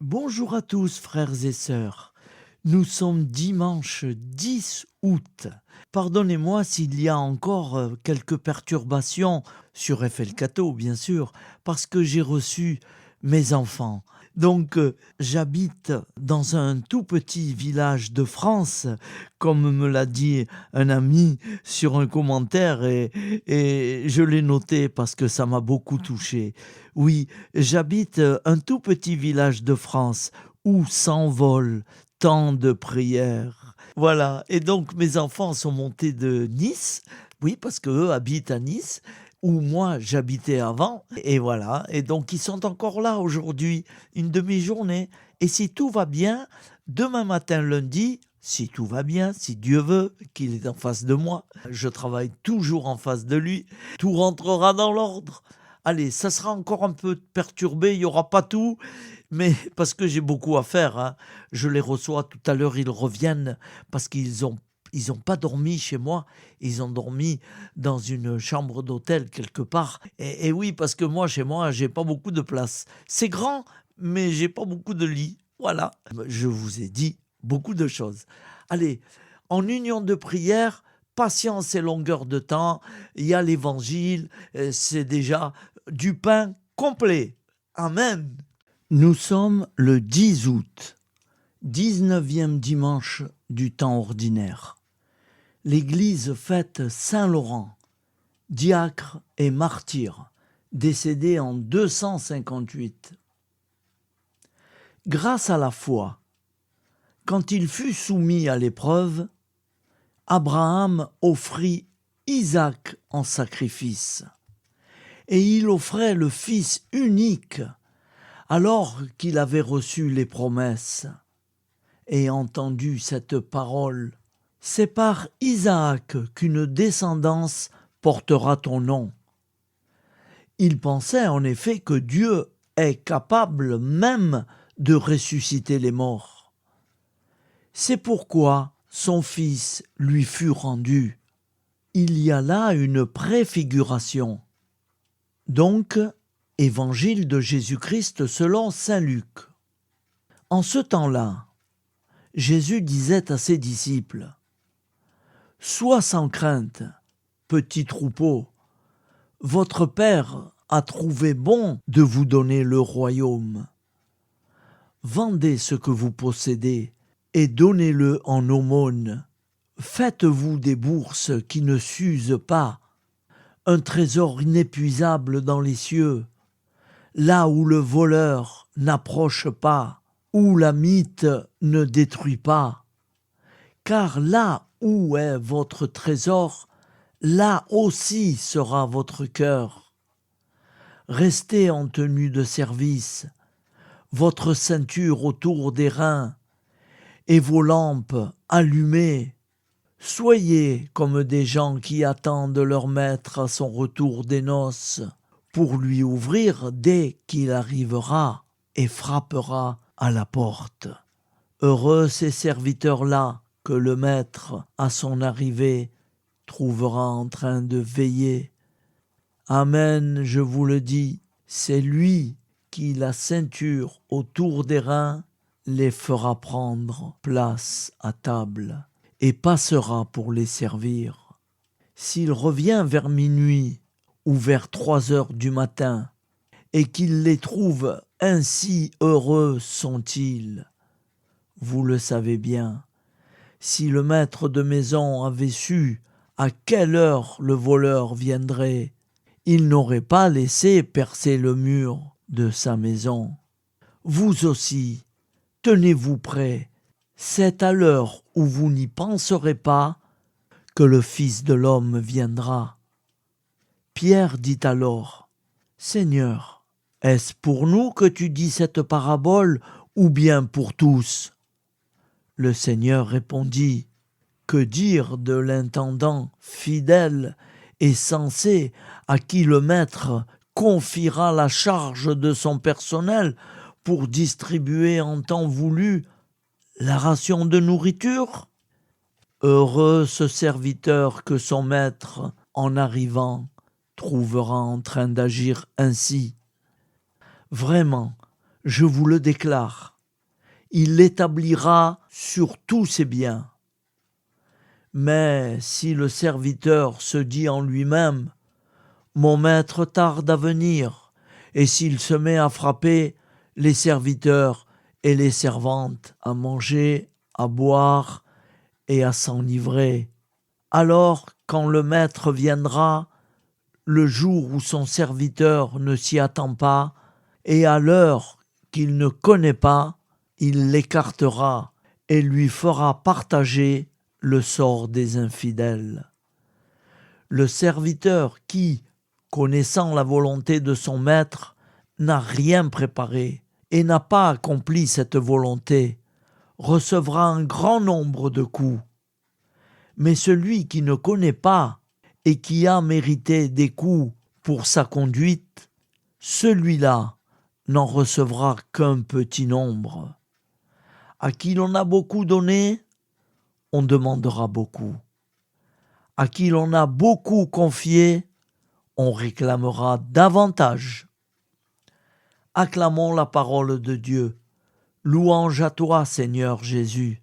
Bonjour à tous, frères et sœurs. Nous sommes dimanche 10 août. Pardonnez-moi s'il y a encore quelques perturbations sur FL Cato, bien sûr, parce que j'ai reçu mes enfants. Donc, j'habite dans un tout petit village de France, comme me l'a dit un ami sur un commentaire, et je l'ai noté parce que ça m'a beaucoup touché. Oui, j'habite un tout petit village de France où s'envolent tant de prières. Voilà, et donc mes enfants sont montés de Nice, oui, parce qu'eux habitent à Nice, où moi j'habitais avant, et voilà, et donc ils sont encore là aujourd'hui, une demi-journée, et si tout va bien, demain matin lundi, si tout va bien, si Dieu veut qu'il est en face de moi, je travaille toujours en face de lui, tout rentrera dans l'ordre. Allez, ça sera encore un peu perturbé, il n'y aura pas tout, mais parce que j'ai beaucoup à faire, hein. Je les reçois tout à l'heure, ils reviennent parce qu'ils ont pas dormi chez moi, ils ont dormi dans une chambre d'hôtel quelque part. Et oui, parce que moi, chez moi, j'ai pas beaucoup de place. C'est grand, mais j'ai pas beaucoup de lits. Voilà, je vous ai dit beaucoup de choses. Allez, en union de prière, patience et longueur de temps, il y a l'évangile, c'est déjà du pain complet. Amen. Nous sommes le 10 août, 19e dimanche du temps ordinaire. L'Église fête Saint Laurent, diacre et martyr, décédé en 258. Grâce à la foi, quand il fut soumis à l'épreuve, Abraham offrit Isaac en sacrifice, et il offrait le Fils unique alors qu'il avait reçu les promesses et entendu cette parole. C'est par Isaac qu'une descendance portera ton nom. Il pensait en effet que Dieu est capable même de ressusciter les morts. C'est pourquoi son fils lui fut rendu. Il y a là une préfiguration. Donc, Évangile de Jésus-Christ selon saint Luc. En ce temps-là, Jésus disait à ses disciples : « Sois sans crainte, petit troupeau, votre Père a trouvé bon de vous donner le royaume. Vendez ce que vous possédez et donnez-le en aumône. Faites-vous des bourses qui ne s'usent pas, un trésor inépuisable dans les cieux, là où le voleur n'approche pas, où la mythe ne détruit pas. Car là où est votre trésor, là aussi sera votre cœur. Restez en tenue de service, votre ceinture autour des reins, et vos lampes allumées. Soyez comme des gens qui attendent leur maître à son retour des noces, pour lui ouvrir dès qu'il arrivera et frappera à la porte. Heureux ces serviteurs-là que le maître, à son arrivée, trouvera en train de veiller. Amen, je vous le dis, c'est lui qui, la ceinture autour des reins, les fera prendre place à table et passera pour les servir. S'il revient vers minuit ou vers 3 heures du matin, et qu'il les trouve ainsi heureux sont-ils. Vous le savez bien, si le maître de maison avait su à quelle heure le voleur viendrait, il n'aurait pas laissé percer le mur de sa maison. Vous aussi, tenez-vous prêts, c'est à l'heure où vous n'y penserez pas que le Fils de l'homme viendra. Pierre dit alors : Seigneur, est-ce pour nous que tu dis cette parabole ou bien pour tous ? Le Seigneur répondit : Que dire de l'intendant fidèle et sensé à qui le maître confiera la charge de son personnel pour distribuer en temps voulu la ration de nourriture ? Heureux ce serviteur que son maître, en arrivant, trouvera en train d'agir ainsi. Vraiment, je vous le déclare, il l'établira sur tous ses biens. Mais si le serviteur se dit en lui-même « Mon maître tarde à venir », et s'il se met à frapper les serviteurs et les servantes, à manger, à boire et à s'enivrer, alors quand le maître viendra, le jour où son serviteur ne s'y attend pas, et à l'heure qu'il ne connaît pas, il l'écartera et lui fera partager le sort des infidèles. Le serviteur qui, connaissant la volonté de son maître, n'a rien préparé et n'a pas accompli cette volonté, recevra un grand nombre de coups. Mais celui qui ne connaît pas et qui a mérité des coups pour sa conduite, celui-là n'en recevra qu'un petit nombre. À qui l'on a beaucoup donné, on demandera beaucoup. À qui l'on a beaucoup confié, on réclamera davantage. Acclamons la parole de Dieu. Louange à toi, Seigneur Jésus.